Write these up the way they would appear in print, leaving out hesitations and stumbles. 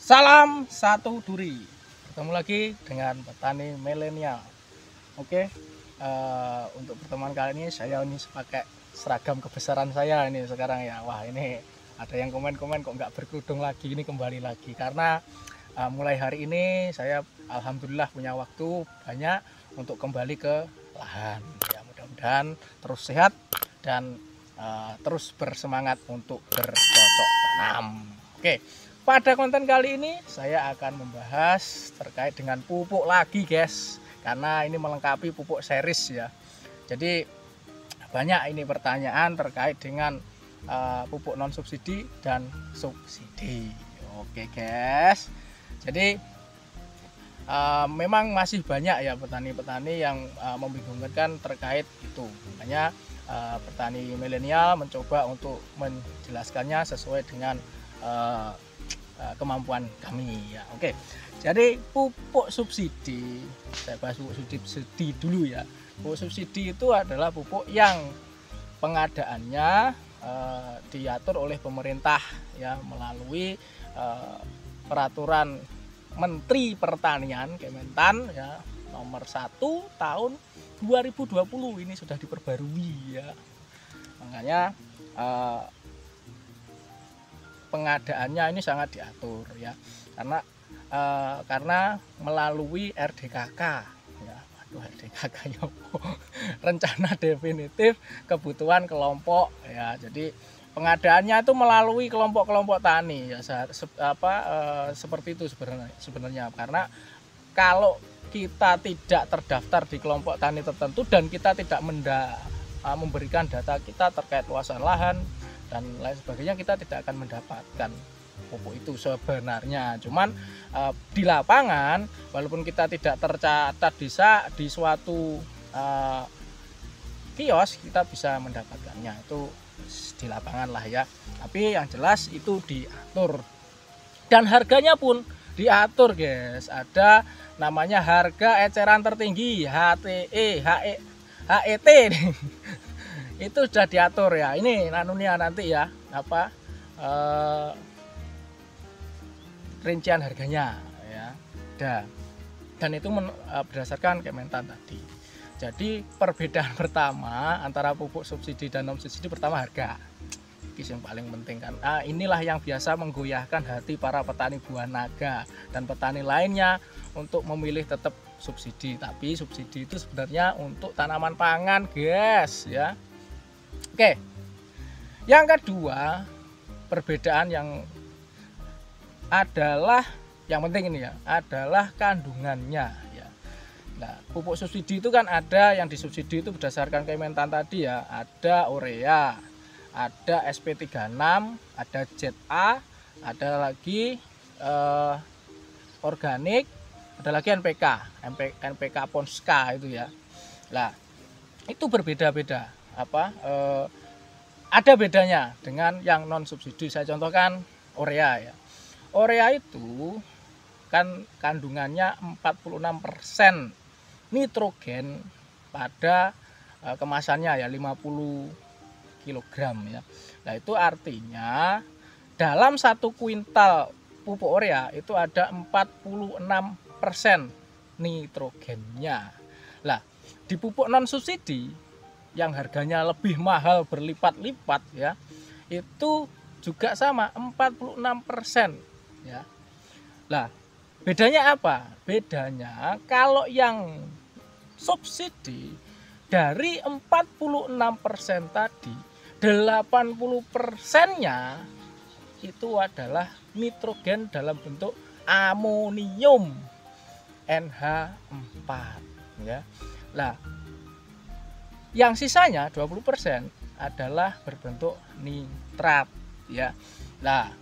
Salam satu duri. Ketemu lagi dengan petani milenial. Oke, untuk pertemuan kali ini saya ini pakai seragam kebesaran saya ini sekarang ya. Wah, ini ada yang komen-komen kok nggak berkerudung lagi, ini kembali lagi karena mulai hari ini saya alhamdulillah punya waktu banyak untuk kembali ke lahan. Ya, mudah-mudahan terus sehat dan terus bersemangat untuk bercocok tanam. Oke. Pada konten kali ini saya akan membahas terkait dengan pupuk lagi guys, karena ini melengkapi pupuk series ya. Jadi banyak ini pertanyaan terkait dengan pupuk non subsidi dan subsidi. Oke guys, jadi memang masih banyak ya petani-petani yang membingungkan terkait itu. Makanya petani milenial mencoba untuk menjelaskannya sesuai dengan kemampuan kami ya. Oke, jadi pupuk subsidi, saya bahas pupuk subsidi dulu ya. Pupuk subsidi itu adalah pupuk yang pengadaannya diatur oleh pemerintah ya, melalui peraturan Menteri Pertanian Kementan ya nomor 1 tahun 2020, ini sudah diperbarui ya. Makanya pengadaannya ini sangat diatur ya, karena melalui RDKK ya. Waduh, RDKK ya, rencana definitif kebutuhan kelompok ya. Jadi pengadaannya itu melalui kelompok-kelompok tani ya, seperti itu sebenarnya karena kalau kita tidak terdaftar di kelompok tani tertentu dan kita tidak memberikan data kita terkait luasan lahan dan lain sebagainya, kita tidak akan mendapatkan pupuk itu sebenarnya. Cuman di lapangan walaupun kita tidak tercatat di suatu kios, kita bisa mendapatkannya itu di lapangan lah ya. Tapi yang jelas itu diatur dan harganya pun diatur guys. Ada namanya harga eceran tertinggi HET itu sudah diatur ya. Ini nanunya nanti ya, rincian harganya ya. Dan itu berdasarkan Kementan tadi. Jadi perbedaan pertama antara pupuk subsidi dan non subsidi, pertama harga. Ini yang paling penting kan. Inilah yang biasa menggoyahkan hati para petani buah naga dan petani lainnya untuk memilih tetap subsidi. Tapi subsidi itu sebenarnya untuk tanaman pangan guys ya. Oke, yang kedua perbedaan yang adalah yang penting ini ya, adalah kandungannya ya. Nah, pupuk subsidi itu kan ada yang disubsidi itu berdasarkan Kementan tadi ya, ada urea, ada SP36, ada ZA, ada lagi organik, ada lagi NPK Ponska itu ya. Nah, itu berbeda-beda. Ada bedanya dengan yang non subsidi. Saya contohkan urea ya. Urea itu kan kandungannya 46% nitrogen pada kemasannya ya, 50 kg ya. Nah, itu artinya dalam 1 kuintal pupuk urea itu ada 46% nitrogennya. Nah, di pupuk non subsidi yang harganya lebih mahal berlipat-lipat ya, itu juga sama 46% ya. Lah, bedanya apa? Bedanya kalau yang subsidi dari 46% tadi, 80%-nya itu adalah nitrogen dalam bentuk amonium NH4 ya. Lah, yang sisanya 20% adalah berbentuk nitrat ya. Nah,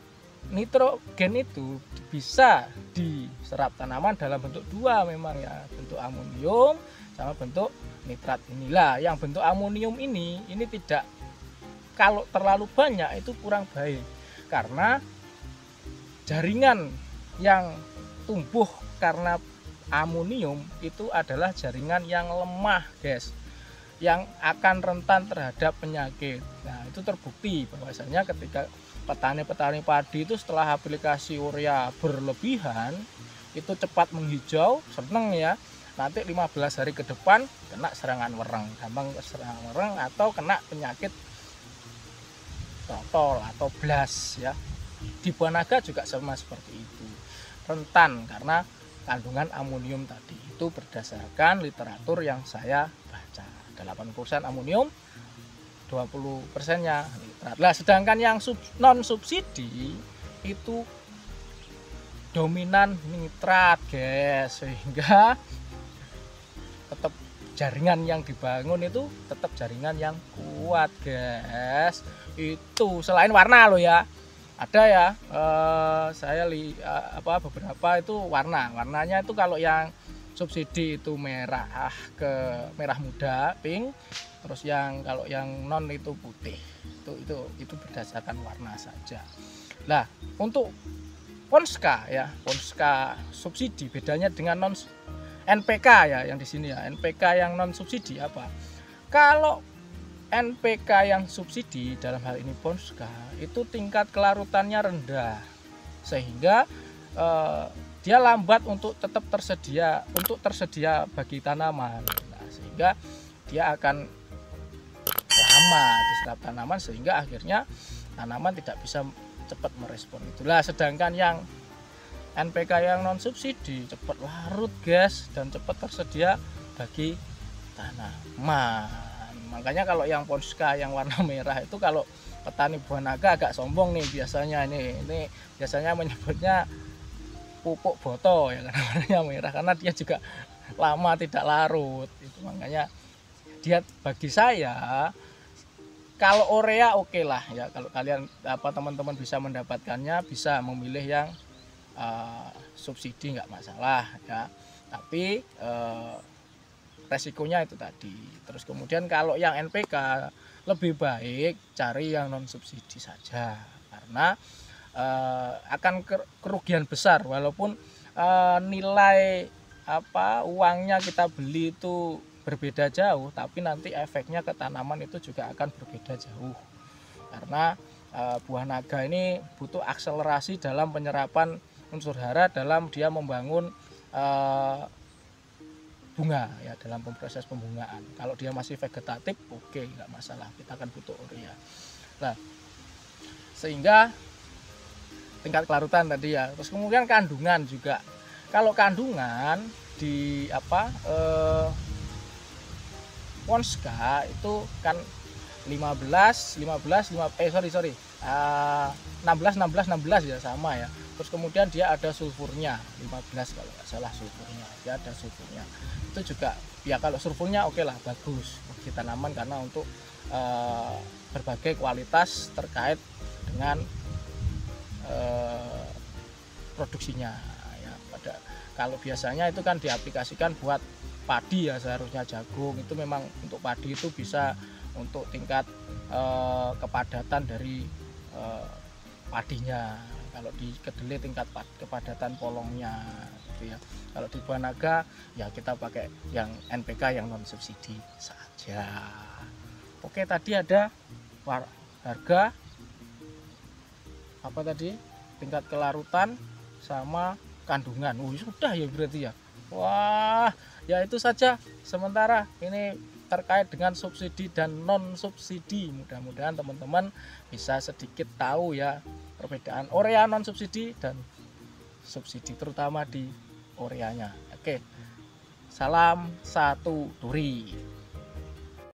nitrogen itu bisa diserap tanaman dalam bentuk dua memang ya, bentuk amonium sama bentuk nitrat inilah. Yang bentuk amonium ini tidak, kalau terlalu banyak itu kurang baik karena jaringan yang tumbuh karena amonium itu adalah jaringan yang lemah guys. yang akan rentan terhadap penyakit. Nah, itu terbukti bahwasanya ketika petani-petani padi itu setelah aplikasi urea berlebihan itu cepat menghijau, seneng ya. Nanti 15 hari ke depan kena serangan wereng, gampang serangan wereng atau kena penyakit trotol atau blas ya. Di buah naga juga sama seperti itu. Rentan karena kandungan amonium tadi itu berdasarkan literatur yang saya baca. 80% amonium, 20%-nya nitrat. Nah, sedangkan yang non subsidi itu dominan nitrat, guys, sehingga tetap jaringan yang dibangun itu tetap jaringan yang kuat, guys. Itu selain warna loh ya, ada ya saya beberapa itu warnanya itu kalau yang subsidi itu merah ke merah muda, pink, terus kalau yang non itu putih. Itu berdasarkan warna saja. Nah, untuk Ponska ya, Ponska subsidi bedanya dengan non NPK ya, yang di sini ya. NPK yang non subsidi apa? Kalau NPK yang subsidi dalam hal ini Ponska itu tingkat kelarutannya rendah, sehingga dia lambat untuk tetap tersedia bagi tanaman. Nah, sehingga dia akan lama diserap tanaman, sehingga akhirnya tanaman tidak bisa cepat merespon itulah. Sedangkan yang NPK yang non subsidi cepat larut, guys, dan cepat tersedia bagi tanaman. Makanya kalau yang Ponska yang warna merah itu, kalau petani buah naga agak sombong nih biasanya, ini biasanya menyebutnya pupuk boto ya, karena warnanya merah, karena dia juga lama tidak larut. Itu makanya dia, bagi saya kalau urea oke lah ya, kalau kalian teman-teman bisa mendapatkannya, bisa memilih yang subsidi nggak masalah ya, tapi resikonya itu tadi. Terus kemudian kalau yang NPK lebih baik cari yang non subsidi saja, karena akan kerugian besar, walaupun nilai uangnya kita beli itu berbeda jauh, tapi nanti efeknya ke tanaman itu juga akan berbeda jauh, karena buah naga ini butuh akselerasi dalam penyerapan unsur hara dalam dia membangun bunga ya, dalam proses pembungaan. Kalau dia masih vegetatif, oke, nggak masalah, kita akan butuh urea. Nah, sehingga tingkat kelarutan tadi ya. Terus kemudian kandungan juga. Kalau kandungan di Ponska itu kan 16 ya, sama ya. Terus kemudian dia ada sulfurnya 15 kalau nggak salah, sulfurnya dia ada sulfurnya. Itu juga ya, kalau sulfurnya oke lah, bagus bagi tanaman karena untuk berbagai kualitas terkait dengan produksinya ya. Kalau biasanya itu kan diaplikasikan buat padi ya, seharusnya jagung itu memang untuk padi itu bisa untuk tingkat kepadatan dari padinya. Kalau di kedelai tingkat kepadatan polongnya gitu ya. Kalau di buah naga ya kita pakai yang NPK yang non subsidi saja. Oke, tadi ada harga tingkat kelarutan sama kandungan. Sudah ya berarti ya. Wah, ya itu saja sementara ini terkait dengan subsidi dan non subsidi. Mudah-mudahan teman-teman bisa sedikit tahu ya perbedaan urea non subsidi dan subsidi, terutama di ureanya. Oke, salam satu duri.